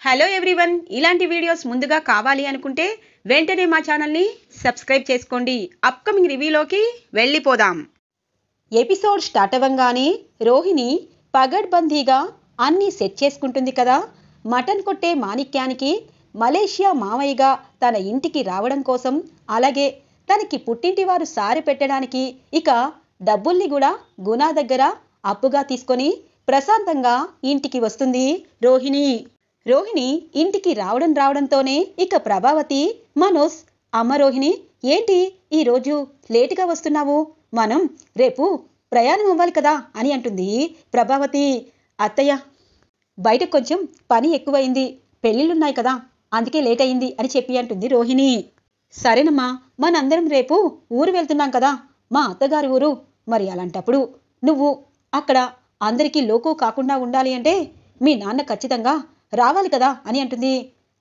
Hello everyone, ఇలాంటి videos ముందుగా కావాలి అనుకుంటే వెంటనే మా ఛానల్ని సబ్స్క్రైబ్ చేసుకోండి. అప్కమింగ్ రివ్యూలోకి వెళ్ళిపోదాం. ఎపిసోడ్ స్టార్ట్ అవ్వంగానే రోహిణి పగడ్బందీగా అన్నీ సెట్ చేసుకుంటుంది కదా. మటన్ కొట్టే మాణిక్యానికి మలేషియా మామయ్యగా తన ఇంటికి రావడం కోసం, అలాగే తనకి పుట్టింటి వారు సారె పెట్టడానికి ఇక డబ్బుల్ని కూడా గుణ దగ్గర అప్పుగా తీసుకొని ప్రశాంతంగా ఇంటికి వస్తుంది రోహిణి. రోహిణి ఇంటికి రావడంతోనే ఇక ప్రభావతి, మనోజ్, అమ్మ రోహిణి ఏంటి ఈరోజు లేటుగా వస్తున్నావు, మనం రేపు ప్రయాణం అవ్వాలి కదా అని అంటుంది ప్రభావతి. అత్తయ్య, బయట కొంచెం పని ఎక్కువైంది, పెళ్ళిళ్ళున్నాయి కదా, అందుకే లేట్ అయింది అని చెప్పి అంటుంది రోహిణి. సరేనమ్మా, మనందరం రేపు ఊరు వెళ్తున్నాం కదా, మా అత్తగారి ఊరు. మరి అలాంటప్పుడు నువ్వు అక్కడ అందరికీ లోకు కాకుండా ఉండాలి అంటే మీ నాన్న ఖచ్చితంగా రావాలి కదా అని అంటుంది.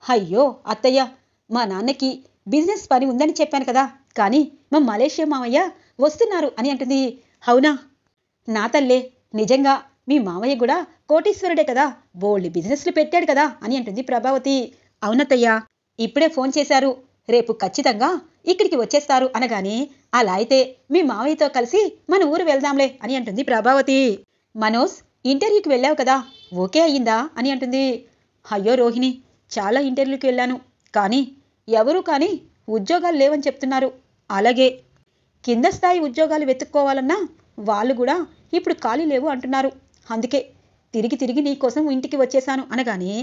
అయ్యో అత్తయ్య, మా నాన్నకి బిజినెస్ పని ఉందని చెప్పాను కదా, కానీ మా మలేషియా మామయ్య వస్తున్నారు అని అంటుంది. అవునా నా తల్లే, నిజంగా మీ మామయ్య కూడా కోటీశ్వరుడే కదా, బోల్డ్ బిజినెస్లు పెట్టాడు కదా అని అంటుంది ప్రభావతి. అవునత్తయ్య, ఇప్పుడే ఫోన్ చేశారు, రేపు ఖచ్చితంగా ఇక్కడికి వచ్చేస్తారు అనగానే, అలా అయితే మీ మామయ్యతో కలిసి మన ఊరు వెళ్దాంలే అని అంటుంది ప్రభావతి. మనోజ్, ఇంటర్వ్యూకి వెళ్ళావు కదా, ఓకే అయ్యిందా అని అంటుంది. అయ్యో రోహిణి, చాలా ఇంటర్వ్యూకి వెళ్ళాను, కానీ ఎవరూ కానీ ఉద్యోగాలు లేవని చెప్తున్నారు. అలాగే కింద స్థాయి ఉద్యోగాలు వెతుక్కోవాలన్నా వాళ్ళు కూడా ఇప్పుడు ఖాళీ లేవు అంటున్నారు. అందుకే తిరిగి నీ కోసం ఇంటికి వచ్చేశాను అనగానే,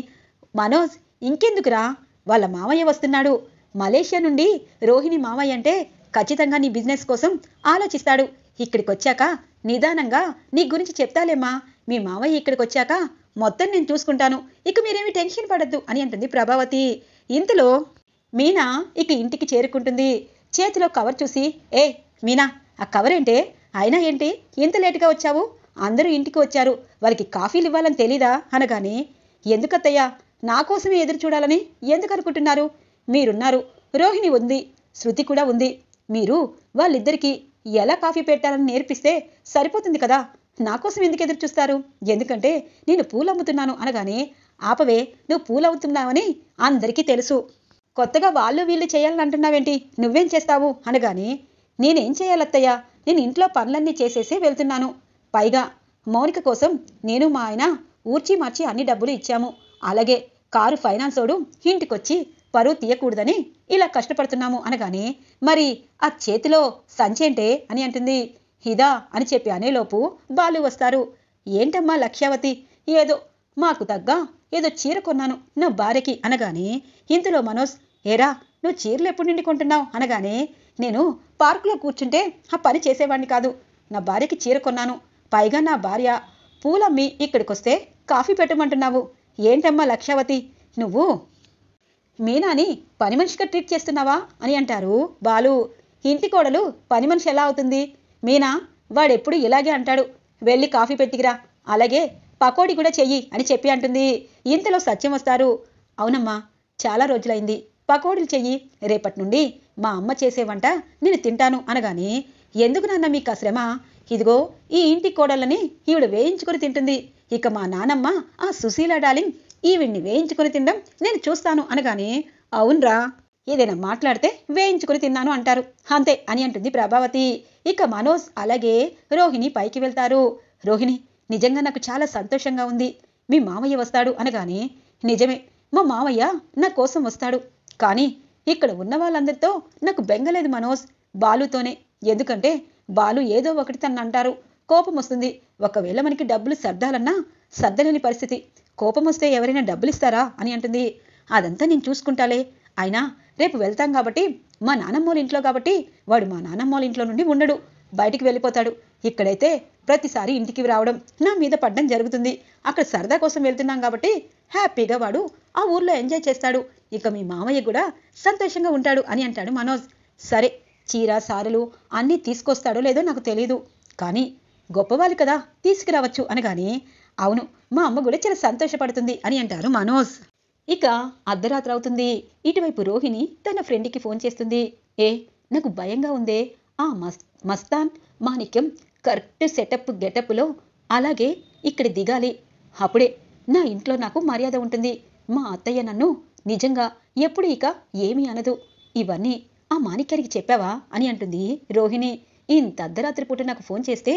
మనోజ్ ఇంకెందుకురా, వాళ్ళ మామయ్య వస్తున్నాడు. మలేషియా నుండి రోహిణి మామయ్య అంటే ఖచ్చితంగా నీ బిజినెస్ కోసం ఆలోచిస్తాడు. ఇక్కడికి వచ్చాక నిదానంగా నీ గురించి చెప్తాలేమ్మా, మీ మామయ్య ఇక్కడికి వచ్చాక మొత్తం నేను చూసుకుంటాను, ఇక మీరేమి టెన్షన్ పడద్దు అని అంటుంది ప్రభావతి. ఇంతలో మీనా ఇక ఇంటికి చేరుకుంటుంది. చేతిలో కవర్ చూసి, ఏ మీనా, ఆ కవర్ ఏంటే, అయినా ఏంటి ఇంత లేటుగా వచ్చావు, అందరూ ఇంటికి వచ్చారు, వాళ్ళకి కాఫీలు ఇవ్వాలని తెలీదా అనగానే, ఎందుకత్తయ్యా, నా కోసమే ఎదురు చూడాలని ఎందుకు అనుకుంటున్నారు, మీరున్నారు, రోహిణి ఉంది, శృతి కూడా ఉంది, మీరు వాళ్ళిద్దరికీ ఎలా కాఫీ పెట్టాలని నేర్పిస్తే సరిపోతుంది కదా, నా కోసం ఎందుకు ఎదురు చూస్తారు, ఎందుకంటే నేను పూలు అమ్ముతున్నాను అనగానే, ఆపవే, నువ్వు పూలు అమ్ముతున్నావని అందరికీ తెలుసు, కొత్తగా వాళ్ళు వీళ్ళు చేయాలని అంటున్నావేంటి, నువ్వేం చేస్తావు అనగానే, నేనేం చేయాలత్తయ్యా, నేను ఇంట్లో పనులన్నీ చేసేసి వెళ్తున్నాను, పైగా మౌనిక కోసం నేను మా ఆయన ఊర్చి మార్చి అన్ని డబ్బులు ఇచ్చాము, అలాగే కారు ఫైనాన్స్ ఓడు ఇంటికొచ్చి పరువు తీయకూడదని ఇలా కష్టపడుతున్నాము అనగానే, మరి ఆ చేతిలో సంచేంటే అని అంటుంది. ఇదా అని చెప్పి అనేలోపు బాలు వస్తారు. ఏంటమ్మా లక్ష్యావతి, ఏదో మాకు తగ్గ ఏదో చీర కొన్నాను నా భార్యకి అనగానే, ఇంతలో మనోజ్, ఏరా నువ్వు చీరలు ఎప్పుడు నుండి కొంటున్నావు అనగానే, నేను పార్కులో కూర్చుంటే ఆ పని చేసేవాడిని కాదు, నా భార్యకి చీర కొన్నాను, పైగా నా భార్య పూలమ్మి ఇక్కడికొస్తే కాఫీ పెట్టమంటున్నావు, ఏంటమ్మా లక్ష్యావతి, నువ్వు మీనాని పని మనిషిగా ట్రీట్ చేస్తున్నావా అని అంటారు బాలు. ఇంటి కోడలు పని మనిషి ఎలా అవుతుంది, మీనా వాడెప్పుడు ఇలాగే అంటాడు, వెళ్ళి కాఫీ పెట్టికిరా, అలాగే పకోడీ కూడా చెయ్యి అని చెప్పి అంటుంది. ఇంతలో సత్యం వస్తారు. అవునమ్మా, చాలా రోజులైంది, పకోడీలు చెయ్యి, రేపటి నుండి మా అమ్మ చేసే వంట నేను తింటాను అనగానే, ఎందుకు నాన్న మీకు ఆ శ్రమ, ఇదిగో ఈ ఇంటి కోడళ్ళని ఈవిడ వేయించుకొని తింటుంది, ఇక మా నానమ్మ ఆ సుశీల డార్లింగ్ ఈవిడ్ని వేయించుకొని తినడం నేను చూస్తాను అనగానే, అవునరా, ఏదైనా మాట్లాడితే వేయించుకొని తిన్నాను అంటారు, అంతే అని అంటుంది ప్రభావతి. ఇక మనోజ్ అలాగే రోహిణి పైకి వెళ్తారు. రోహిణి, నిజంగా నాకు చాలా సంతోషంగా ఉంది, మీ మామయ్య వస్తాడు అనగానే, నిజమే, మా మామయ్య నా కోసం వస్తాడు, కానీ ఇక్కడ ఉన్న వాళ్ళందరితో నాకు బెంగలేదు మనోజ్, బాలుతోనే, ఎందుకంటే బాలు ఏదో ఒకటి తను అంటారు, కోపం వస్తుంది, ఒకవేళ మనకి డబ్బులు సర్దాలన్నా సర్దలేని పరిస్థితి, కోపం వస్తే ఎవరైనా డబ్బులు ఇస్తారా అని అంటుంది. అదంతా నేను చూసుకుంటాలే, అయినా రేపు వెళ్తాం కాబట్టి మా నానమ్మోళ్ళ ఇంట్లో కాబట్టి వాడు మా నానమ్మోళ్ళ ఇంట్లో నుండి ఉండడు, బయటికి వెళ్ళిపోతాడు, ఇక్కడైతే ప్రతిసారి ఇంటికి రావడం నా మీద పడ్డం జరుగుతుంది, అక్కడ సరదా కోసం వెళ్తున్నాం కాబట్టి హ్యాపీగా వాడు ఆ ఊర్లో ఎంజాయ్ చేస్తాడు, ఇక మీ మామయ్య కూడా సంతోషంగా ఉంటాడు అని అంటాడు మనోజ్. సరే, చీర సారెలు అన్నీ తీసుకొస్తాడో లేదో నాకు తెలీదు, కానీ గొప్పవాళ్ళు కదా తీసుకురావచ్చు అనగానే, అవును, మా అమ్మ కూడా చాలా సంతోషపడుతుంది అని అంటారు మనోజ్. ఇక అర్ధరాత్రి అవుతుంది. ఇటువైపు రోహిణి తన ఫ్రెండ్కి ఫోన్ చేస్తుంది. ఏ నాకు భయంగా ఉందే, ఆ మస్తాన్ మాణిక్యం కరెక్ట్ సెటప్ గెటప్లో అలాగే ఇక్కడ దిగాలి, అప్పుడే నా ఇంట్లో నాకు మర్యాద ఉంటుంది, మా అత్తయ్య నన్ను నిజంగా ఎప్పుడు ఇక ఏమీ అనదు. ఇవన్నీ ఆ మాణిక్యానికి చెప్పావా అని అంటుంది రోహిణి. ఇంత అర్ధరాత్రి పూట నాకు ఫోన్ చేస్తే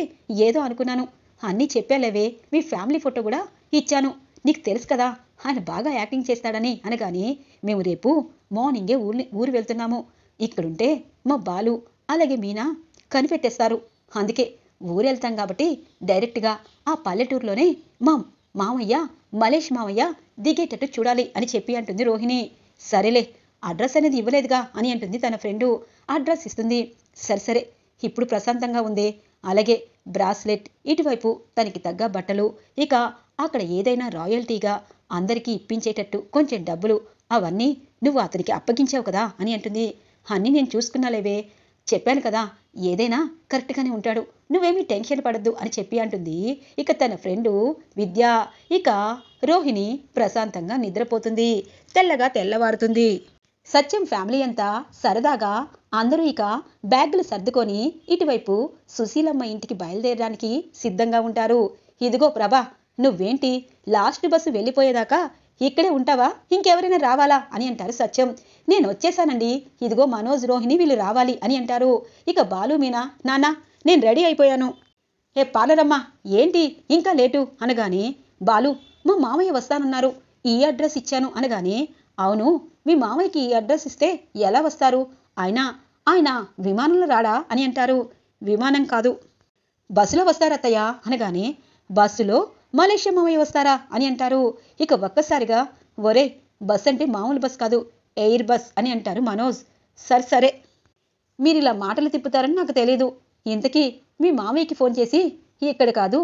ఏదో అనుకున్నాను. అన్నీ చెప్పాలేవే, మీ ఫ్యామిలీ ఫోటో కూడా ఇచ్చాను. నీకు తెలుసు కదా ఆయన బాగా యాక్టింగ్ చేస్తాడని అనగాని, మేము రేపు మార్నింగే ఊరు వెళ్తున్నాము. ఇక్కడుంటే మా బాలు అలాగే మీనా కనిపెట్టేస్తారు. అందుకే ఊరెళ్తాం కాబట్టి డైరెక్ట్గా ఆ పల్లెటూరులోనే మా మామయ్య మలేష్ మామయ్య దిగేటట్టు చూడాలి అని చెప్పి అంటుంది రోహిణి. సరేలే, అడ్రస్ అనేది ఇవ్వలేదుగా అని అంటుంది తన ఫ్రెండు. అడ్రస్ ఇస్తుంది. సరే ఇప్పుడు ప్రశాంతంగా ఉంది. అలాగే బ్రాస్లెట్, ఇటువైపు తనకి తగ్గ బట్టలు, ఇక అక్కడ ఏదైనా రాయల్టీగా అందరికీ ఇప్పించేటట్టు కొంచెం డబ్బులు, అవన్నీ నువ్వు అతనికి అప్పగించావు కదా అని అంటుంది. అన్నీ నేను చూసుకున్నాలేవే, చెప్పాను కదా ఏదైనా కరెక్ట్గానే ఉంటాడు, నువ్వేమీ టెన్షన్ పడద్దు అని చెప్పి అంటుంది ఇక తన ఫ్రెండు విద్య. ఇక రోహిణి ప్రశాంతంగా నిద్రపోతుంది. తెల్లవారుతుంది. సత్యం ఫ్యామిలీ అంతా సరదాగా అందరూ ఇక బ్యాగులు సర్దుకొని ఇటువైపు సుశీలమ్మ ఇంటికి బయలుదేరడానికి సిద్ధంగా ఉంటారు. ఇదిగో ప్రభా, నువ్వేంటి లాస్ట్ బస్సు వెళ్ళిపోయేదాకా ఇక్కడే ఉంటావా, ఇంకెవరైనా రావాలా అని అంటారు సత్యం. నేను వచ్చేసానండి, ఇదిగో మనోజ్ రోహిణి వీళ్ళు రావాలి అని అంటారు. ఇక బాలు మీనా, నాన్న నేను రెడీ అయిపోయాను. ఏ పార్లరమ్మా ఏంటి ఇంకా లేటు అనగానే, బాలు మా మామయ్య వస్తానన్నారు, ఈ అడ్రస్ ఇచ్చాను అనగానే, అవును మీ మామయ్యకి ఈ అడ్రస్ ఇస్తే ఎలా వస్తారు, ఆయన విమానంలో రాడా అని అంటారు. విమానం కాదు, బస్సులో వస్తారత్తయ్య అనగానే, బస్సులో మలేషియా మామయ్య వస్తారా అని అంటారు. ఇక ఒక్కసారిగా ఒరే, బస్ అంటే మామూలు బస్ కాదు, ఎయిర్ బస్ అని అంటారు మనోజ్. సరే మీరు ఇలా మాటలు తిప్పుతారని నాకు తెలీదు. ఇంతకీ మీ మామయ్యకి ఫోన్ చేసి ఇక్కడ కాదు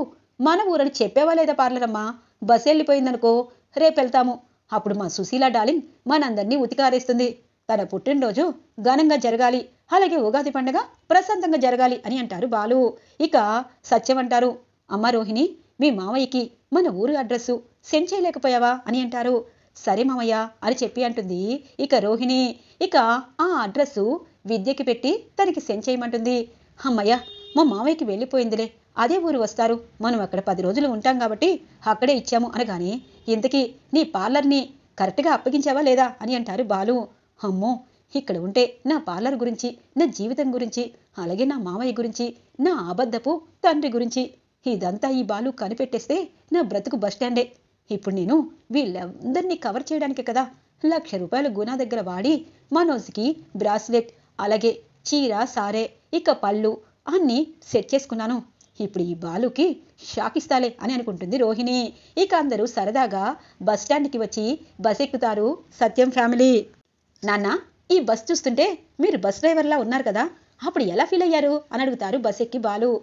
మన ఊరని చెప్పేవా లేదా పార్లరమ్మా, బస్ వెళ్ళిపోయిందనుకో రేపు వెళ్తాము, అప్పుడు మా సుశీల డార్లింగ్ మనందరినీ ఉతికారేస్తుంది. తన పుట్టినరోజు ఘనంగా జరగాలి, అలాగే ఉగాది పండుగ ప్రశాంతంగా జరగాలి అని అంటారు బాలు. ఇక సత్యం అంటారు, అమ్మ రోహిణి మీ మామయ్యకి మన ఊరు అడ్రస్సు సెండ్ చేయలేకపోయావా అని అంటారు. సరే మామయ్య అని చెప్పి అంటుంది ఇక రోహిణి. ఇక ఆ అడ్రస్సు విద్యకి పెట్టి తనకి సెండ్ చేయమంటుంది. అమ్మయ్య, మా మామయ్యకి వెళ్ళిపోయిందిలే, అదే ఊరు వస్తారు, మనం అక్కడ 10 రోజులు ఉంటాం కాబట్టి అక్కడే ఇచ్చాము అనగానే, ఇంతకీ నీ పార్లర్ని కరెక్ట్గా అప్పగించావా లేదా అని అంటారు బాలు. అమ్మో, ఇక్కడ ఉంటే నా పార్లర్ గురించి, నా జీవితం గురించి, అలాగే నా మామయ్య గురించి, నా అబద్ధపు తండ్రి గురించి ఇదంతా ఈ బాలు కనిపెట్టేస్తే నా బ్రతుకు బస్టాండే. ఇప్పుడు నేను వీళ్ళందరినీ కవర్ చేయడానికి కదా ₹1,00,000 గుణ దగ్గర వాడి మనోజ్కి బ్రాస్లెట్, అలాగే చీర సారే, ఇక పళ్ళు అన్నీ సెట్ చేసుకున్నాను. ఇప్పుడు ఈ బాలుకి షాక్ ఇస్తాలే అని అనుకుంటుంది రోహిణి. ఇక అందరూ సరదాగా బస్టాండ్కి వచ్చి బస్ ఎక్కుతారు సత్యం ఫ్యామిలీ. నాన్న, ఈ బస్ చూస్తుంటే మీరు బస్ డ్రైవర్లా ఉన్నారు కదా, అప్పుడు ఎలా ఫీల్ అయ్యారు అని అడుగుతారు బస్ ఎక్కి బాలు.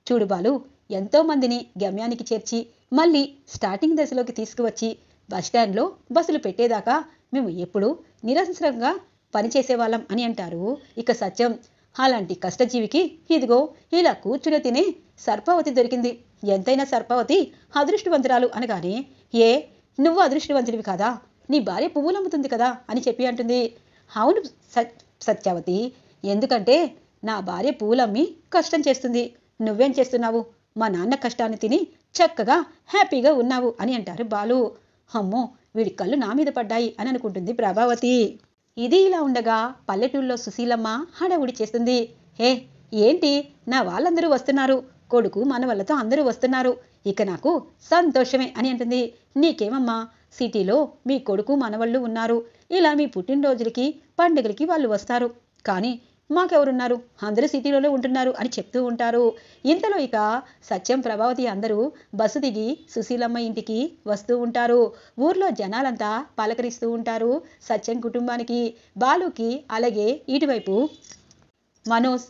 చూడు బాలు, ఎంతో మందిని గమ్యానికి చేర్చి మళ్ళీ స్టార్టింగ్ దశలోకి తీసుకువచ్చి బస్టాండ్లో బస్సులు పెట్టేదాకా మేము ఎప్పుడూ నిరంతరంగా పనిచేసేవాళ్ళం అని అంటారు ఇక సత్యం. అలాంటి కష్టజీవికి ఇదిగో ఇలా కూర్చుని తినే సర్పావతి దొరికింది. ఎంతైనా సర్పావతి అదృష్టవంతురాలు అనగానే, ఏ నువ్వు అదృష్టవంతుడివి కాదా, నీ భార్య పువ్వులమ్ముతుంది కదా అని చెప్పి అంటుంది. అవును సత్యావతి, ఎందుకంటే నా భార్య పువ్వులమ్మి కష్టం చేస్తుంది, నువ్వేం చేస్తున్నావు, మా నాన్న కష్టాన్ని తిని చక్కగా హ్యాపీగా ఉన్నావు అని అంటారు బాలు. అమ్మో, వీడి కళ్ళు నా మీద పడ్డాయి అని అనుకుంటుంది ప్రభావతి. ఇది ఇలా ఉండగా పల్లెటూళ్ళలో సుశీలమ్మ హడావుడి చేస్తుంది. ఏంటి నా వాళ్ళందరూ వస్తున్నారు, కొడుకు మనవళ్ళతో అందరూ వస్తున్నారు, ఇక నాకు సంతోషమే అని అంటుంది. నీకేమమ్మా, సిటీలో మీ కొడుకు మనవళ్ళు ఉన్నారు, ఇలా మీ పుట్టినరోజులకి పండుగలకి వాళ్ళు వస్తారు, కానీ మాకెవరున్నారు, అందరూ సిటీలోనే ఉంటున్నారు అని చెప్తూ ఉంటారు. ఇంతలో ఇక సత్యం ప్రభావతి అందరూ బస్సు దిగి సుశీలమ్మ ఇంటికి వస్తూ ఉంటారు. ఊర్లో జనాలంతా పలకరిస్తూ ఉంటారు సత్యం కుటుంబానికి, బాలుకి, అలాగే ఇటువైపు మనోజ్,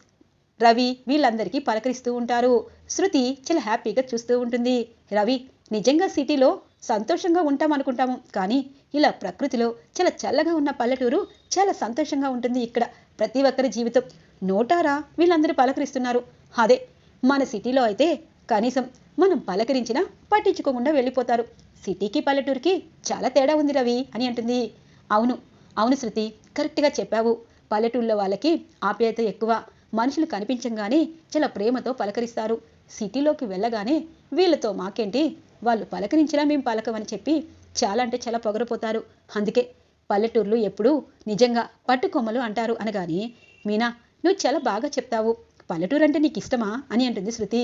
రవి వీళ్ళందరికీ పలకరిస్తూ ఉంటారు. శృతి చాలా హ్యాపీగా చూస్తూ ఉంటుంది. రవి, నిజంగా సిటీలో సంతోషంగా ఉంటాం అనుకుంటాము, కానీ ఇలా ప్రకృతిలో చాలా చల్లగా ఉన్న పల్లెటూరు చాలా సంతోషంగా ఉంటుంది. ఇక్కడ ప్రతి ఒక్కరి జీవితం నోటారా వీళ్ళందరూ పలకరిస్తున్నారు. అదే మన సిటీలో అయితే కనీసం మనం పలకరించినా పట్టించుకోకుండా వెళ్ళిపోతారు. సిటీకి పల్లెటూరుకి చాలా తేడా ఉంది రవి అని అంటుంది. అవును శృతి, కరెక్ట్గా చెప్పావు. పల్లెటూళ్ళలో వాళ్ళకి ఆప్యాయత ఎక్కువ, మనుషులు కనిపించంగానే చాలా ప్రేమతో పలకరిస్తారు. సిటీలోకి వెళ్ళగానే వీళ్ళతో మాకేంటి, వాళ్ళు పలకరించినా మేము పలకమని చెప్పి చాలా అంటే చాలా పొగరపోతారు. అందుకే పల్లెటూర్లు ఎప్పుడూ నిజంగా పట్టుకొమ్మలు అంటారు అనగాని, మీనా నువ్వు చాలా బాగా చెప్తావు. పల్లెటూరు అంటే నీకు ఇష్టమా అని అంటుంది శృతి.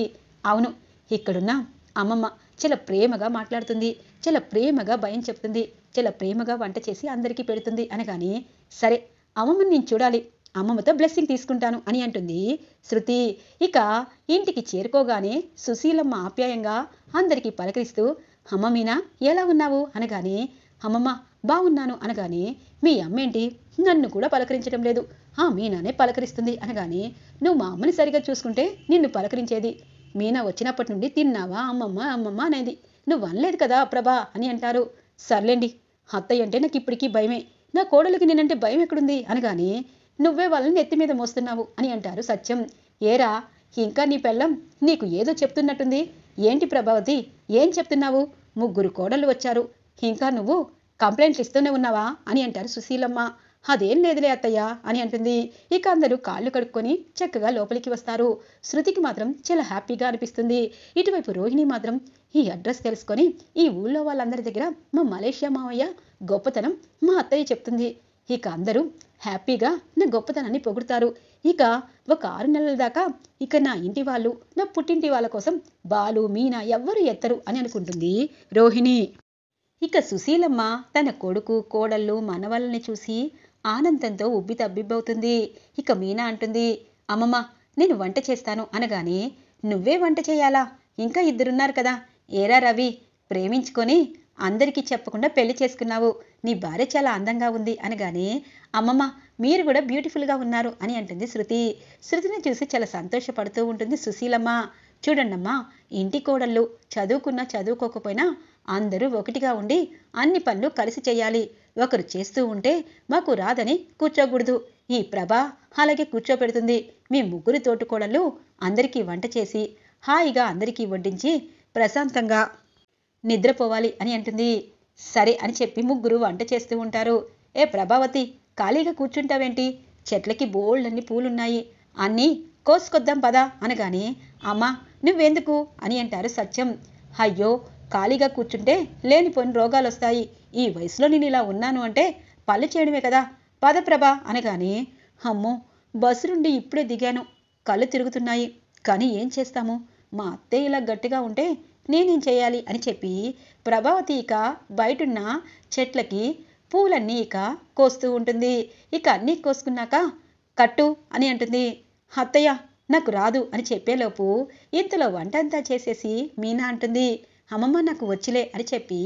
అవును, ఇక్కడున్న అమ్మమ్మ చాలా ప్రేమగా మాట్లాడుతుంది, చాలా ప్రేమగా భయం చెప్తుంది, చాలా ప్రేమగా వంట చేసి అందరికీ పెడుతుంది అనగాని, సరే అమ్మమ్మని నేను చూడాలి, అమ్మమ్మతో బ్లెస్సింగ్ తీసుకుంటాను అని అంటుంది శృతి. ఇక ఇంటికి చేరుకోగానే సుశీలమ్మ ఆప్యాయంగా అందరికీ పలకరిస్తూ, అమ్మ మీనా ఎలా ఉన్నావు అనగానే, అమ్మమ్మ బాగున్నాను అనగానే, మీ అమ్మేంటి నన్ను కూడా పలకరించడం లేదు, ఆ మీనానే పలకరిస్తుంది అనగానే, నువ్వు మా అమ్మని సరిగా చూసుకుంటే నిన్ను పలకరించేది, మీనా వచ్చినప్పటి నుండి తిన్నావా అమ్మమ్మ అమ్మమ్మ అనేది, నువ్వు అనలేదు కదా ప్రభా అని అంటారు. సర్లేండి, అత్తయ్య అంటే నాకు ఇప్పటికీ భయమే, నా కోడలికి నేనంటే భయం ఎక్కడుంది అనగానే, నువ్వే వాళ్ళని నెత్తి మీద మోస్తున్నావు అని అంటారు సత్యం. ఏరా ఇంకా నీ పెళ్ళం నీకు ఏదో చెప్తున్నట్టుంది, ఏంటి ప్రభావతి ఏం చెప్తున్నావు, ముగ్గురు కోడళ్ళు వచ్చారు, ఇంకా నువ్వు కంప్లైంట్లు ఇస్తూనే ఉన్నావా అని అంటారు సుశీలమ్మ. అదేం లేదులే అత్తయ్య అని అంటుంది. ఇక అందరూ కాళ్ళు కడుక్కొని చక్కగా లోపలికి వస్తారు. శృతికి మాత్రం చాలా హ్యాపీగా అనిపిస్తుంది. ఇటువైపు రోహిణి మాత్రం ఈ అడ్రస్ తెలుసుకొని ఈ ఊళ్ళో వాళ్ళందరి దగ్గర మా మలేషియా మావయ్య గొప్పతనం మా అత్తయ్య చెప్తుంది. ఇక అందరూ హ్యాపీగా నా గొప్పతనాన్ని పొగుడుతారు. ఇక ఒక 6 నెలల దాకా ఇక నా ఇంటి వాళ్ళు నా పుట్టింటి వాళ్ళ కోసం బాలు మీనా ఎవ్వరు ఎత్తరు అని అనుకుంటుంది రోహిణి. ఇక సుశీలమ్మ తన కొడుకు కోడళ్ళు మనవల్ని చూసి ఆనందంతో ఉబ్బి తబ్బిబ్బవుతుంది. ఇక మీనా అంటుంది, అమ్మమ్మ నేను వంట చేస్తాను అనగానే, నువ్వే వంట చేయాలా, ఇంకా ఇద్దరున్నారు కదా, ఏరా రవి ప్రేమించుకొని అందరికీ చెప్పకుండా పెళ్లి చేసుకున్నావు, నీ భార్య చాలా అందంగా ఉంది అనగానే, అమ్మమ్మ మీరు కూడా బ్యూటిఫుల్గా ఉన్నారు అని అంటుంది శృతి. శృతిని చూసి చాలా సంతోషపడుతూ ఉంటుంది సుశీలమ్మ. చూడండమ్మా, ఇంటి కోడళ్ళు చదువుకున్నా చదువుకోకపోయినా అందరూ ఒకటిగా ఉండి అన్ని పనులు కలిసి చేయాలి, ఒకరు చేస్తూ ఉంటే మాకు రాదని కూర్చోకూడదు, ఈ ప్రభ అలాగే కూర్చోపెడుతుంది, మీ ముగ్గురి తోటికోడళ్ళు అందరికీ వంట చేసి హాయిగా అందరికీ వడ్డించి ప్రశాంతంగా నిద్రపోవాలి అని అంటుంది. సరే అని చెప్పి ముగ్గురు వంట చేస్తూ ఉంటారు. ఏ ప్రభావతి ఖాళీగా కూర్చుంటావేంటి, చెట్లకి బోల్డన్ని పూలున్నాయి, అన్నీ కోసుకొద్దాం పదా అనగానే, అమ్మా నువ్వెందుకు అని అంటారు సత్యం. అయ్యో ఖాళీగా కూర్చుంటే లేనిపోని రోగాలు వస్తాయి, ఈ వయసులో నేను ఇలా ఉన్నాను అంటే పళ్ళు చేయడమే కదా, పద ప్రభా అనగానే, అమ్మో బస్సు నుండి ఇప్పుడే దిగాను, కళ్ళు తిరుగుతున్నాయి, కానీ ఏం చేస్తాము, మా అత్తయ్య ఇలా గట్టిగా ఉంటే నేనేం చేయాలి అని చెప్పి ప్రభావతి ఇక బయటున్న చెట్లకి పూలన్నీ ఇక కోస్తూ ఉంటుంది. ఇక అన్నీ కోసుకున్నాక కట్టు అని అంటుంది. అత్తయ్య నాకు రాదు అని చెప్పేలోపు ఇంతలో వంట అంతా చేసేసి మీనా అంటుంది, అమ్మమ్మ నాకు వచ్చిలే అని చెప్పి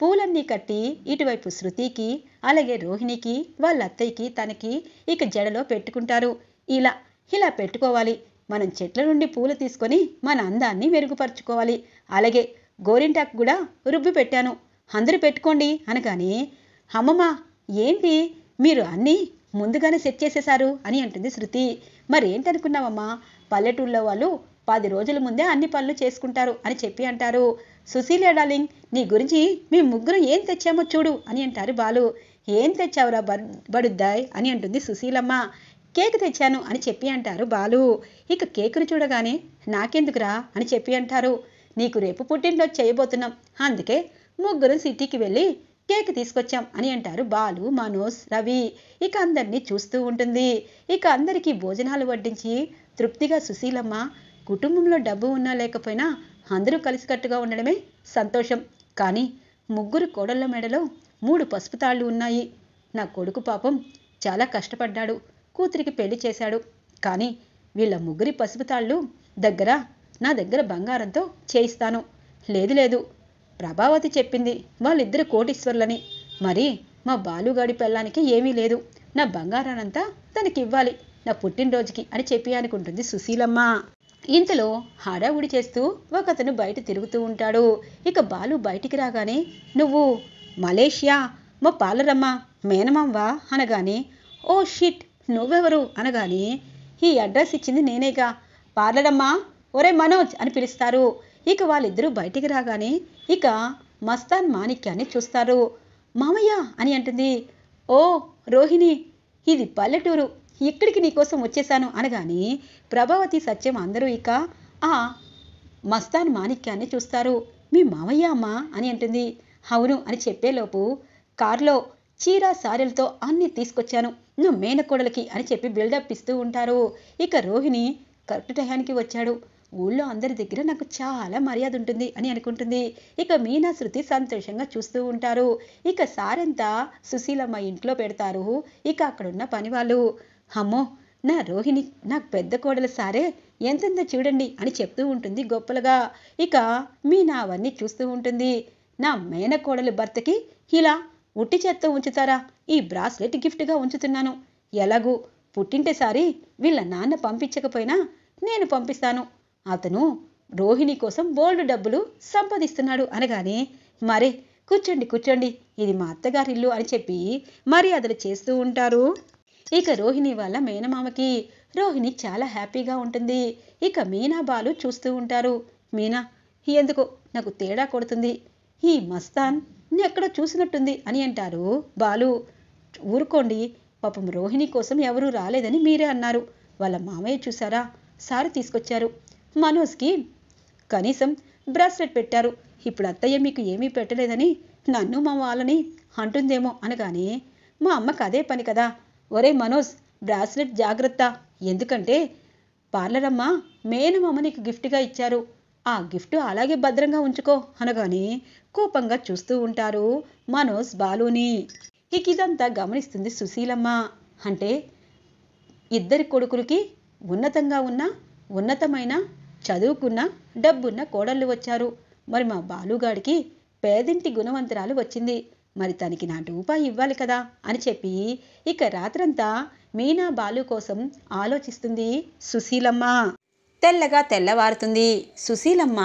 పూలన్నీ కట్టి ఇటువైపు శృతికి అలాగే రోహిణికి వాళ్ళ అత్తయ్యకి తనకి ఇక జడలో పెట్టుకుంటారు. ఇలా ఇలా పెట్టుకోవాలి, మనం చెట్ల నుండి పూలు తీసుకొని మన అందాన్ని మెరుగుపరుచుకోవాలి, అలాగే గోరింటాకు కూడా రుబ్బి పెట్టాను అందరూ పెట్టుకోండి అనగానే, అమ్మమ్మ ఏంటి మీరు అన్నీ ముందుగానే సెట్ చేసేశారు అని అంటుంది శృతి. మరేంటనుకున్నావమ్మా, పల్లెటూళ్ళలో వాళ్ళు 10 రోజుల ముందే అన్ని పనులు చేసుకుంటారు అని చెప్పి అంటారు. సుశీల డార్లింగ్ నీ గురించి మీ ముగ్గురు ఏం తెచ్చామో చూడు అని అంటారు బాలు. ఏం తెచ్చావురా బడుద్దాయ్ అని అంటుంది సుశీలమ్మ. కేక్ తెచ్చాను అని చెప్పి అంటారు బాలు. ఇక కేకును చూడగానే నాకెందుకురా అని చెప్పి అంటారు. నీకు రేపు పుట్టినరోజు చేయబోతున్నాం, అందుకే ముగ్గురు సిటీకి వెళ్ళి కేక్ తీసుకొచ్చాం అని అంటారు బాలు, మనోజ్, రవి. ఇక అందరినీ చూస్తూ ఉంటుంది. ఇక అందరికీ భోజనాలు వడ్డించి తృప్తిగా సుశీలమ్మ కుటుంబంలో డబ్బు ఉన్నా లేకపోయినా అందరూ కలిసికట్టుగా ఉండడమే సంతోషం. కానీ ముగ్గురు కోడళ్ళ మెడలో 3 పసుపు తాళ్ళు ఉన్నాయి. నా కొడుకు పాపం చాలా కష్టపడ్డాడు, కూతురికి పెళ్లి చేశాడు, కానీ వీళ్ళ ముగ్గురి పసుపు తాళ్ళు దగ్గర నా దగ్గర బంగారంతో చేయిస్తాను. లేదు ప్రభావతి చెప్పింది వాళ్ళిద్దరు కోటీశ్వర్లని, మరి మా బాలుగాడి పెళ్ళానికి ఏమీ లేదు, నా బంగారానంతా తనకి ఇవ్వాలి నా పుట్టినరోజుకి అని చెప్పి అనుకుంటుంది సుశీలమ్మ. ఇంతలో హడావుడి చేస్తూ ఒకతను బయట తిరుగుతూ ఉంటాడు. ఇక బాలు బయటికి రాగానే, నువ్వు మలేషియా మా పాలరమ్మ మేనమాంవా అనగానే, ఓ షిట్ నువ్వెవరు అనగానే, ఈ అడ్రస్ ఇచ్చింది నేనేగా, పార్లరమ్మా ఒరే మనోజ్ అని పిలుస్తారు. ఇక వాళ్ళిద్దరూ బయటికి రాగానే ఇక మస్తాన్ మాణిక్యాన్ని చూస్తారు. మామయ్య అని అంటుంది. ఓ రోహిణి, ఇది పల్లెటూరు, ఇక్కడికి నీకోసం వచ్చేసాను అనగానే ప్రభావతి సత్యం అందరూ ఇక ఆ మస్తాన్ మాణిక్యాన్ని చూస్తారు. మీ మామయ్య అమ్మా అని అంటుంది. అవును అని చెప్పేలోపు కారులో చీర సారెలతో అన్నీ తీసుకొచ్చాను నా మేనకోడలికి అని చెప్పి బిల్డప్ ఇస్తూ ఉంటారు. ఇక రోహిణి కరెక్ట్ టయానికి వచ్చాడు, ఊళ్ళో అందరి దగ్గర నాకు చాలా మర్యాద ఉంటుంది అని అనుకుంటుంది. ఇక మీనా శృతి సంతోషంగా చూస్తూ ఉంటారు. ఇక సారంతా సుశీలమ్మ ఇంట్లో పెడతారు. ఇక అక్కడున్న పనివాళ్ళు, అమ్మో నా రోహిణి నాకు పెద్ద కోడలు సారే ఎంతెంత చూడండి అని చెప్తూ ఉంటుంది గొప్పలుగా. ఇక మీనా అవన్నీ చూస్తూ ఉంటుంది. నా మేనకోడలు భర్తకి ఇలా ఉట్టి చేత్తో ఉంచుతారా? ఈ బ్రాస్లెట్ గిఫ్ట్గా ఉంచుతున్నాను. ఎలాగూ పుట్టింటేసారి వీళ్ళ నాన్న పంపించకపోయినా నేను పంపిస్తాను. అతను రోహిణి కోసం బోల్డ్ డబ్బులు సంపాదిస్తున్నాడు అనగానే, మరే కూర్చోండి కూర్చోండి ఇది మా అత్తగారిల్లు అని చెప్పి మర్యాదలు చేస్తూ ఉంటారు. ఇక రోహిణి వాళ్ళ మేనమామకి రోహిణి చాలా హ్యాపీగా ఉంటుంది. ఇక మీనా బాలు చూస్తూ ఉంటారు. మీనా ఎందుకో నాకు తేడా కొడుతుంది, ఈ మస్తాన్ ఎక్కడో చూసినట్టుంది అని అంటారు బాలు. ఊరుకోండి, పాపం రోహిణి కోసం ఎవరూ రాలేదని మీరే అన్నారు. వాళ్ళ మామయ్య చూసారా సారి తీసుకొచ్చారు, మనోజ్కి కనీసం బ్రాస్లెట్ పెట్టారు. ఇప్పుడు అత్తయ్య మీకు ఏమీ పెట్టలేదని నన్ను మా వాళ్ళని అంటుందేమో అనగానే, మా అమ్మకు అదే పని కదా. ఒరే మనోజ్ బ్రాస్లెట్ జాగ్రత్త, ఎందుకంటే పార్లరమ్మ మేనమామ నీకు గిఫ్ట్గా ఇచ్చారు, ఆ గిఫ్ట్ అలాగే భద్రంగా ఉంచుకో అనగానే కోపంగా చూస్తూ ఉంటారు మనోజ్ బాలుని. ఇక ఇదంతా గమనిస్తుంది సుశీలమ్మ. అంటే ఇద్దరి కొడుకులకి ఉన్నతంగా ఉన్న ఉన్నతమైన చదువుకున్న డబ్బున్న కోడళ్ళు వచ్చారు, మరి మా బాలుగాడికి పేదింటి గుణవంతురాలు వచ్చింది, మరి తనకి నా రూపాయి ఇవ్వాలి కదా అని చెప్పి ఇక రాత్రంతా మీనా బాలు కోసం ఆలోచిస్తుంది సుశీలమ్మ. తెల్లగా తెల్లవారుతుంది. సుశీలమ్మ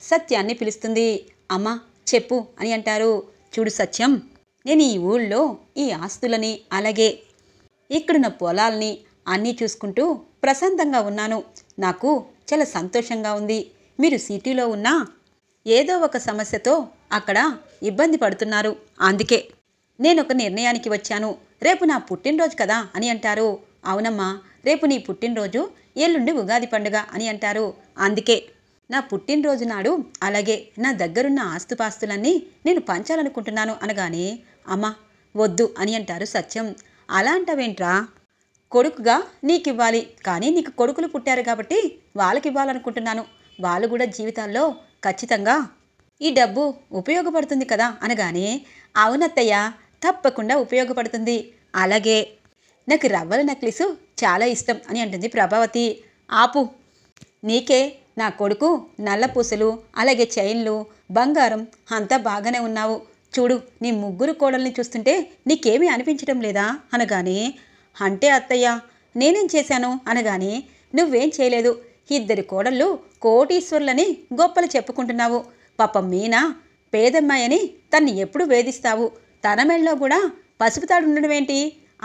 సత్యాన్ని పిలుస్తుంది. అమ్మ చెప్పు అని అంటారు. చూడు సత్యం, నేను ఈ ఊళ్ళో ఈ ఆస్తులని అలాగే ఇక్కడున్న పొలాల్ని అన్నీ చూసుకుంటూ ప్రశాంతంగా ఉన్నాను. నాకు చాలా సంతోషంగా ఉంది. మీరు సిటీలో ఉన్నా ఏదో ఒక సమస్యతో అక్కడ ఇబ్బంది పడుతున్నారు, అందుకే నేను ఒక నిర్ణయానికి వచ్చాను. రేపు నా పుట్టినరోజు కదా అని అంటారు. అవునమ్మా, రేపు నీ పుట్టినరోజు, ఎల్లుండి ఉగాది పండుగ అని అంటారు. అందుకే నా పుట్టినరోజు నాడు అలాగే నా దగ్గరున్న ఆస్తుపాస్తులన్నీ నేను పంచాలనుకుంటున్నాను అనగానే, అమ్మా వద్దు అని అంటారు సత్యం. అలా అంటావేంట్రా? కొడుకుగా నీకివ్వాలి, కానీ నీకు కొడుకులు పుట్టారు కాబట్టి వాళ్ళకి ఇవ్వాలనుకుంటున్నాను. వాళ్ళు కూడా జీవితాల్లో ఖచ్చితంగా ఈ డబ్బు ఉపయోగపడుతుంది కదా అనగానే, అవునత్తయ్య తప్పకుండా ఉపయోగపడుతుంది. అలాగే నాకు రవ్వల నెక్లెసు చాలా ఇష్టం అని అంటుంది ప్రభావతి. ఆపు, నీకే నా కొడుకు నల్ల పూసలు అలాగే చైన్లు బంగారం అంతా బాగానే ఉన్నావు. చూడు నీ ముగ్గురు కోడల్ని చూస్తుంటే నీకేమీ అనిపించడం లేదా అనగానే, అంటే అత్తయ్య నేనేం చేశాను అనగానే, నువ్వేం చేయలేదు. ఇద్దరి కోడళ్ళు కోటీశ్వరులని గొప్పలు చెప్పుకుంటున్నావు. పాపం మీనా పేదమ్మాయని తన్ని ఎప్పుడు వేధిస్తావు. తన మెళ్ళలో కూడా పసుపుతాడు ఉండడమేంటి?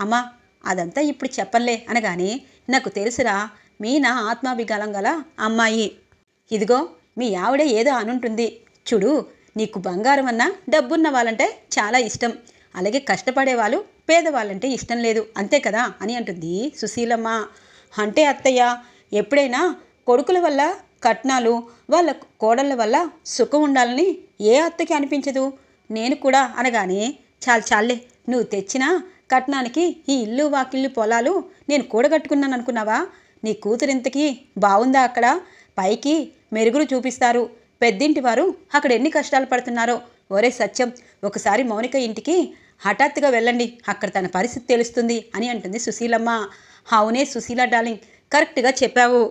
అమ్మా అదంతా ఇప్పుడు చెప్పలే అనగానే, నాకు తెలుసురా, మీనా ఆత్మాభిగాలం గల అమ్మాయి. ఇదిగో మీ ఆవిడే ఏదో అనుంటుంది. చూడు, నీకు బంగారం అన్నా డబ్బున్న వాళ్ళంటే చాలా ఇష్టం, అలాగే కష్టపడేవాళ్ళు పేదవాళ్ళంటే ఇష్టం లేదు, అంతే కదా అని అంటుంది సుశీలమ్మ. అంటే అత్తయ్య ఎప్పుడైనా కొడుకుల వల్ల కట్నాలు వాళ్ళ కోడళ్ళ వల్ల సుఖం ఉండాలని ఏ అత్తకి అనిపించదు. నేను కూడా అనగానే, చాలే నువ్వు తెచ్చిన కట్నానికి ఈ ఇల్లు వాకిళ్ళు పొలాలు నేను కూడగట్టుకున్నాను అనుకున్నావా? నీ కూతురింతకి బాగుందా? అక్కడ పైకి మెరుగులు చూపిస్తారు, పెద్దింటి వారు అక్కడ ఎన్ని కష్టాలు పడుతున్నారో. ఒరే సత్యం, ఒకసారి మౌనిక ఇంటికి హఠాత్తుగా వెళ్ళండి, అక్కడ తన పరిస్థితి తెలుస్తుంది అని అంటుంది సుశీలమ్మ. అవునే సుశీల డార్లింగ్, కరెక్ట్గా చెప్పావు.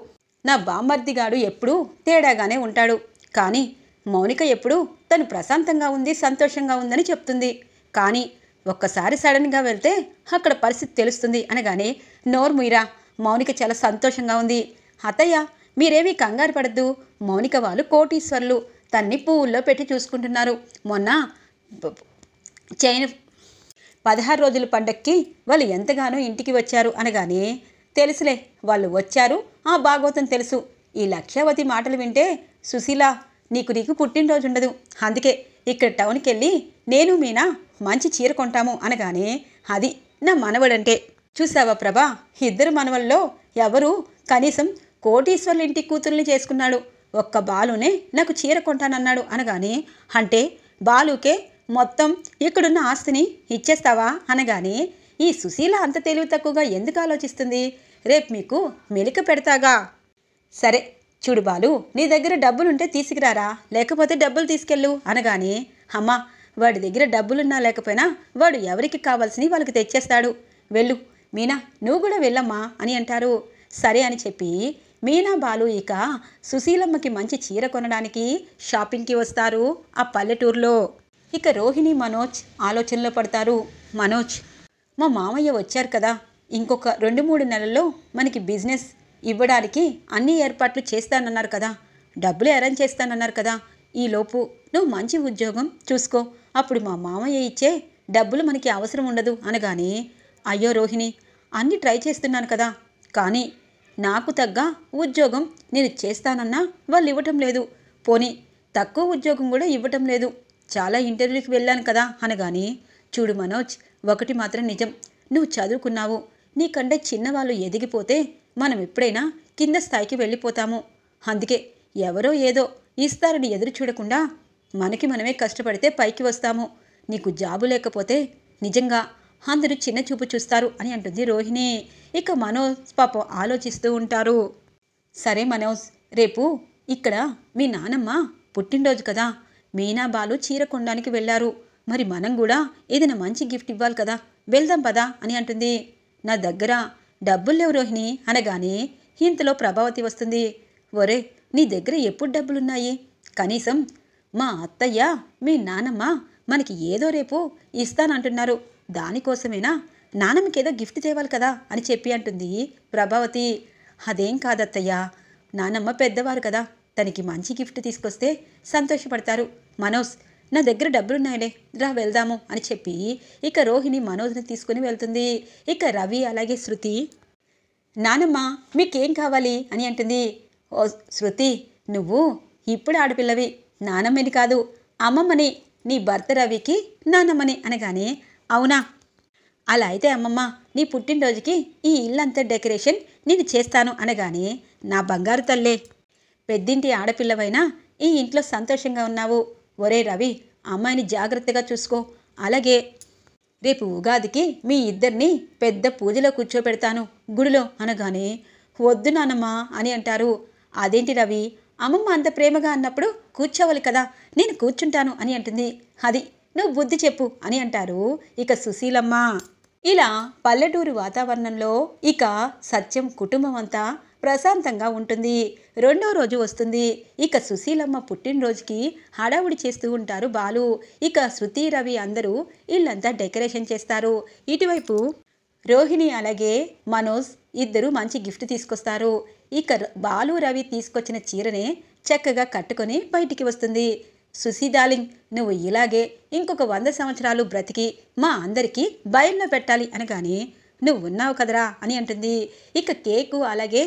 నా బామ్మర్దిగాడు ఎప్పుడూ తేడాగానే ఉంటాడు, కానీ మౌనిక ఎప్పుడూ తను ప్రశాంతంగా ఉంది సంతోషంగా ఉందని చెప్తుంది. కానీ ఒక్కసారి సడన్గా వెళ్తే అక్కడ పరిస్థితి తెలుస్తుంది అనగానే, నోర్ముయిరా, మౌనిక చాలా సంతోషంగా ఉంది. అత్తయ్య మీరేమీ కంగారు పడద్దు, మౌనిక వాళ్ళు కోటీశ్వర్లు, తన్ని పువ్వుల్లో పెట్టి చూసుకుంటున్నారు. మొన్న చైన్ 16 రోజుల పండక్కి వాళ్ళు ఎంతగానో ఇంటికి వచ్చారు అనగానే, తెలుసులే వాళ్ళు వచ్చారు, ఆ భాగవతం తెలుసు. ఈ లక్ష్యావతి మాటలు వింటే సుశీల నీకు పుట్టినరోజు ఉండదు, అందుకే ఇక్కడ టౌన్కి వెళ్ళి నేను మీనా మంచి చీర కొంటాము అనగానే, అది నా మనవడంటే. చూసావా ప్రభా, ఇద్దరు మనవల్లో ఎవరు కనీసం కోటీశ్వర్ల ఇంటి కూతుర్ని చేసుకున్నాడు, ఒక్క బాలునే నాకు చీర కొంటానన్నాడు అనగానే, అంటే బాలుకే మొత్తం ఇక్కడున్న ఆస్తిని ఇచ్చేస్తావా అనగానే ఈ సుశీల అంత తెలివి తక్కువగా ఎందుకు ఆలోచిస్తుంది? రేపు మీకు మెలిక పెడతాగా. సరే చూడు బాలు, నీ దగ్గర డబ్బులుంటే తీసుకురారా, లేకపోతే డబ్బులు తీసుకెళ్ళు అనగానే అమ్మా వాడి దగ్గర డబ్బులున్నా లేకపోయినా వాడు ఎవరికి కావాల్సినవి వాళ్ళకి తెచ్చేస్తాడు. వెళ్ళు మీనా, నువ్వు కూడా వెళ్ళమ్మా అని అంటారు. సరే అని చెప్పి మీనా బాలు ఇక సుశీలమ్మకి మంచి చీర కొనడానికి షాపింగ్కి వస్తారు ఆ పల్లెటూరులో. ఇక రోహిణి మనోజ్ ఆలోచనలో పడతారు. మనోజ్, మా మామయ్య వచ్చారు కదా, ఇంకొక 2-3 నెలల్లో మనకి బిజినెస్ ఇవ్వడానికి అన్ని ఏర్పాట్లు చేస్తానన్నారు కదా, డబ్బులు అరేంజ్ చేస్తానన్నారు కదా, ఈలోపు నువ్వు మంచి ఉద్యోగం చూసుకో, అప్పుడు మా మామయ్య ఇచ్చే డబ్బులు మనకి అవసరం ఉండదు అనగానే అయ్యో రోహిణి, అన్నీ ట్రై చేస్తున్నాను కదా, కానీ నాకు తగ్గ ఉద్యోగం నేను చేస్తానన్నా వాళ్ళు ఇవ్వటం లేదు, పోనీ తక్కువ ఉద్యోగం కూడా ఇవ్వటం లేదు, చాలా ఇంటర్వ్యూకి వెళ్ళాను కదా అనగానే చూడు మనోజ్, ఒకటి మాత్రం నిజం, నువ్వు చదువుకున్నావు, నీకంటే చిన్నవాళ్ళు ఎదిగిపోతే మనం ఎప్పుడైనా కింద స్థాయికి వెళ్ళిపోతాము. అందుకే ఎవరో ఏదో ఇస్తారని ఎదురు చూడకుండా మనకి మనమే కష్టపడితే పైకి వస్తాము. నీకు జాబు లేకపోతే నిజంగా అందరూ చిన్న చూపు చూస్తారు అని అంటుంది రోహిణి. ఇక మనోజ్ పాపం ఆలోచిస్తూ ఉంటారు. సరే మనోజ్, రేపు ఇక్కడ మీ నానమ్మ పుట్టినరోజు కదా, మీనా బాలు చీర కొనడానికి వెళ్ళారు, మరి మనం కూడా ఏదైనా మంచి గిఫ్ట్ ఇవ్వాలి కదా, వెళ్దాం పదా అని అంటుంది. నా దగ్గర డబ్బులు లేవు రోహిణి అనగానే ఇంతలో ప్రభావతి వస్తుంది. ఒరే, నీ దగ్గర ఎప్పుడు డబ్బులున్నాయి? కనీసం మా అత్తయ్య మీ నానమ్మ మనకి ఏదో రేపు ఇస్తానంటున్నారు, దానికోసమేనా నానమ్మకి ఏదో గిఫ్ట్ తేవాలి కదా అని చెప్పి అంటుంది ప్రభావతి. అదేం కాదత్తయ్య, నానమ్మ పెద్దవారు కదా, తనకి మంచి గిఫ్ట్ తీసుకొస్తే సంతోషపడతారు. మనోజ్, నా దగ్గర డబ్బులున్నాయిలే, రా వెళ్దాము అని చెప్పి ఇక రోహిణి మనోజ్ని తీసుకుని వెళ్తుంది. ఇక రవి అలాగే శృతి, నానమ్మ మీకేం కావాలి అని అంటుంది. ఓ శృతి, నువ్వు ఇప్పుడు ఆడపిల్లవి, నానమ్మని కాదు అమ్మమ్మని, నీ భర్త రవికి నానమ్మని అనగానే అవునా, అలా అయితే అమ్మమ్మ నీ పుట్టినరోజుకి ఈ ఇల్లంతా డెకరేషన్ నేను చేస్తాను అనగానే నా బంగారు తల్లే, పెద్దింటి ఆడపిల్లవైనా ఈ ఇంట్లో సంతోషంగా ఉన్నావు. ఒరే రవి, అమ్మాయిని జాగ్రత్తగా చూసుకో, అలాగే రేపు ఉగాదికి మీ ఇద్దరిని పెద్ద పూజలో కూర్చోపెడతాను గుడిలో అనగానే వద్దు నానమ్మా అని అంటారు. అదేంటి రవి, అమ్మమ్మ అంత ప్రేమగా అన్నప్పుడు కూర్చోవాలి కదా, నేను కూర్చుంటాను అని అంటుంది. అది నువ్వు బుద్ధి చెప్పు అని అంటారు ఇక సుశీలమ్మ. ఇలా పల్లెటూరు వాతావరణంలో ఇక సత్యం కుటుంబం అంతా ప్రశాంతంగా ఉంటుంది. 2వ రోజు వస్తుంది. ఇక సుశీలమ్మ పుట్టినరోజుకి హడావుడి చేస్తూ ఉంటారు బాలు. ఇక శృతి రవి అందరూ ఇల్లంతా డెకరేషన్ చేస్తారు. ఇటువైపు రోహిణి అలాగే మనోజ్ ఇద్దరు మంచి గిఫ్ట్ తీసుకొస్తారు. ఇక బాలు రవి తీసుకొచ్చిన చీరనే చక్కగా కట్టుకొని బయటికి వస్తుంది. సుశీ డార్లింగ్, నువ్వు ఇలాగే ఇంకొక 100 సంవత్సరాలు బ్రతికి మా అందరికీ భయంలో పెట్టాలి అనగానే నువ్వు ఉన్నావు కదరా అని అంటుంది. ఇక కేకు అలాగే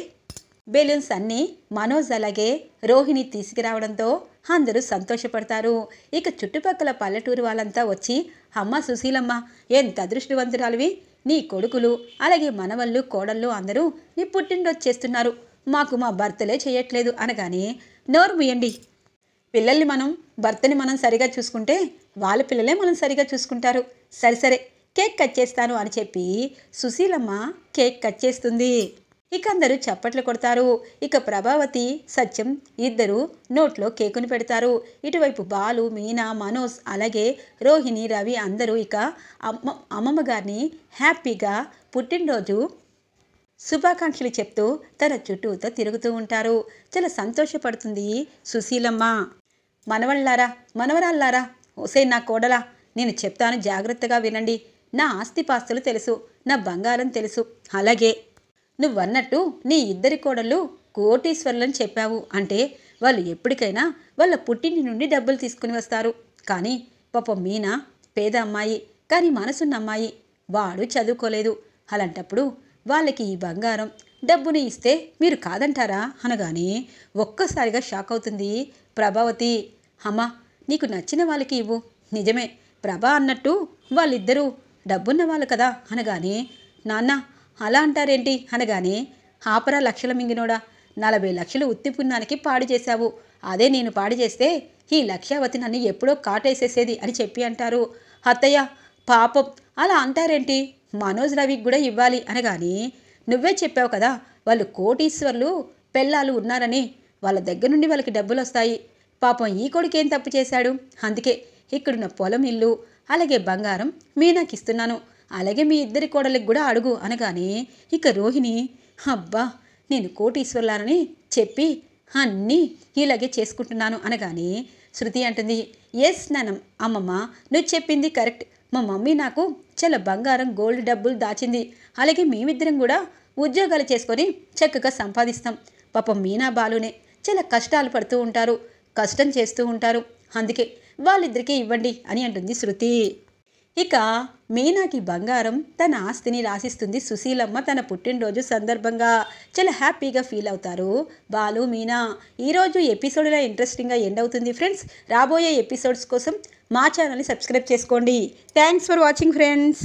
బెలూన్స్ అన్నీ మనోజ్ అలాగే రోహిణి తీసుకురావడంతో అందరూ సంతోషపడతారు. ఇక చుట్టుపక్కల పల్లెటూరు వాళ్ళంతా వచ్చి అమ్మ సుశీలమ్మ, ఎంత అదృష్టవంతురాలివి, నీ కొడుకులు అలాగే మనవళ్ళు కోడళ్ళు అందరూ నీ పుట్టినరోజు చేస్తున్నారు, మాకు మా భర్తలే చేయట్లేదు అనగానే నోరు ముయ్యండి, పిల్లల్ని భర్తని మనం సరిగా చూసుకుంటే వాళ్ళ పిల్లలే మనం సరిగా చూసుకుంటారు, సరే కేక్ కట్ చేస్తాను అని చెప్పి సుశీలమ్మ కేక్ కట్ చేస్తుంది. ఇక అందరూ చప్పట్లు కొడతారు. ఇక ప్రభావతి సత్యం ఇద్దరు నోట్లో కేకుని పెడతారు. ఇటువైపు బాలు, మీనా, మనోజ్ అలాగే రోహిణి రవి అందరూ ఇక అమ్మమ్మ గారిని హ్యాపీగా పుట్టినరోజు శుభాకాంక్షలు చెప్తూ తన చుట్టూతో తిరుగుతూ ఉంటారు. చాలా సంతోషపడుతుంది సుశీలమ్మ. మనవళ్ళారా, మనవరాళ్ళారా, ఓసే నా కోడలా, నేను చెప్తాను జాగ్రత్తగా వినండి, నా ఆస్తిపాస్తులు తెలుసు, నా బంగారం తెలుసు, అలాగే నువ్వన్నట్టు నీ ఇద్దరి కోడళ్ళు కోటీశ్వరులని చెప్పావు అంటే వాళ్ళు ఎప్పటికైనా వాళ్ళ పుట్టింటి నుండి డబ్బులు తీసుకుని వస్తారు. కానీ పాపం మీనా పేద అమ్మాయి, కానీ మనసున్న అమ్మాయి, వాడు చదువుకోలేదు, అలాంటప్పుడు వాళ్ళకి ఈ బంగారం డబ్బుని ఇస్తే మీరు కాదంటారా అనగానే ఒక్కసారిగా షాక్ అవుతుంది ప్రభావతి. అమ్మా, నీకు నచ్చిన వాళ్ళకి ఇవ్వు, నిజమే ప్రభా అన్నట్టు వాళ్ళిద్దరూ డబ్బున్న వాళ్ళు కదా అనగానే నాన్న అలా అంటారేంటి అనగానే ఆపరా లక్షల మింగినోడా, 40 లక్షలు ఉత్తి పుణ్యానికి పాడు చేశావు, అదే నేను పాడు చేస్తే ఈ లక్ష్యావతి నన్ను ఎప్పుడో కాటేసేసేది అని చెప్పి అంటారు. అత్తయ్య పాపం అలా అంటారేంటి, మనోజ్ రవికి కూడా ఇవ్వాలి అనగాని, నువ్వే చెప్పావు కదా వాళ్ళు కోటీశ్వర్లు పెళ్ళాలు ఉన్నారని, వాళ్ళ దగ్గర నుండి వాళ్ళకి డబ్బులు వస్తాయి. పాపం ఈ కొడుకేం తప్పు చేశాడు, అందుకే ఇక్కడున్న పొలం ఇల్లు అలాగే బంగారం మీనాకి ఇస్తున్నాను, అలాగే మీ ఇద్దరి కోడలికి కూడా అడుగు అనగానే ఇక రోహిణి అబ్బా నేను కోటీశ్వర్లానని చెప్పి అన్నీ ఇలాగే చేసుకుంటున్నాను అనగానే శృతి అంటుంది, ఎస్ నానమ్మ అమ్మమ్మ నువ్వు చెప్పింది కరెక్ట్, మా మమ్మీ నాకు చాలా బంగారం గోల్డ్ డబ్బులు దాచింది, అలాగే మేమిద్దరం కూడా ఉద్యోగాలు చేసుకొని చక్కగా సంపాదిస్తాం. పాపం మీనా బాలునే చాలా కష్టాలు పడుతూ ఉంటారు, కష్టం చేస్తూ ఉంటారు, అందుకే వాళ్ళిద్దరికీ ఇవ్వండి అని అంటుంది శృతి. ఇక మీనాకి బంగారం తన ఆస్తిని రాసిస్తుంది సుశీలమ్మ తన పుట్టినరోజు సందర్భంగా. చాలా హ్యాపీగా ఫీల్ అవుతారు బాలు మీనా. ఈరోజు ఎపిసోడ్లో ఇంట్రెస్టింగ్గా ఎండ్ అవుతుంది ఫ్రెండ్స్. రాబోయే ఎపిసోడ్స్ కోసం మా ఛానల్ని సబ్స్క్రైబ్ చేసుకోండి. Thanks for watching friends.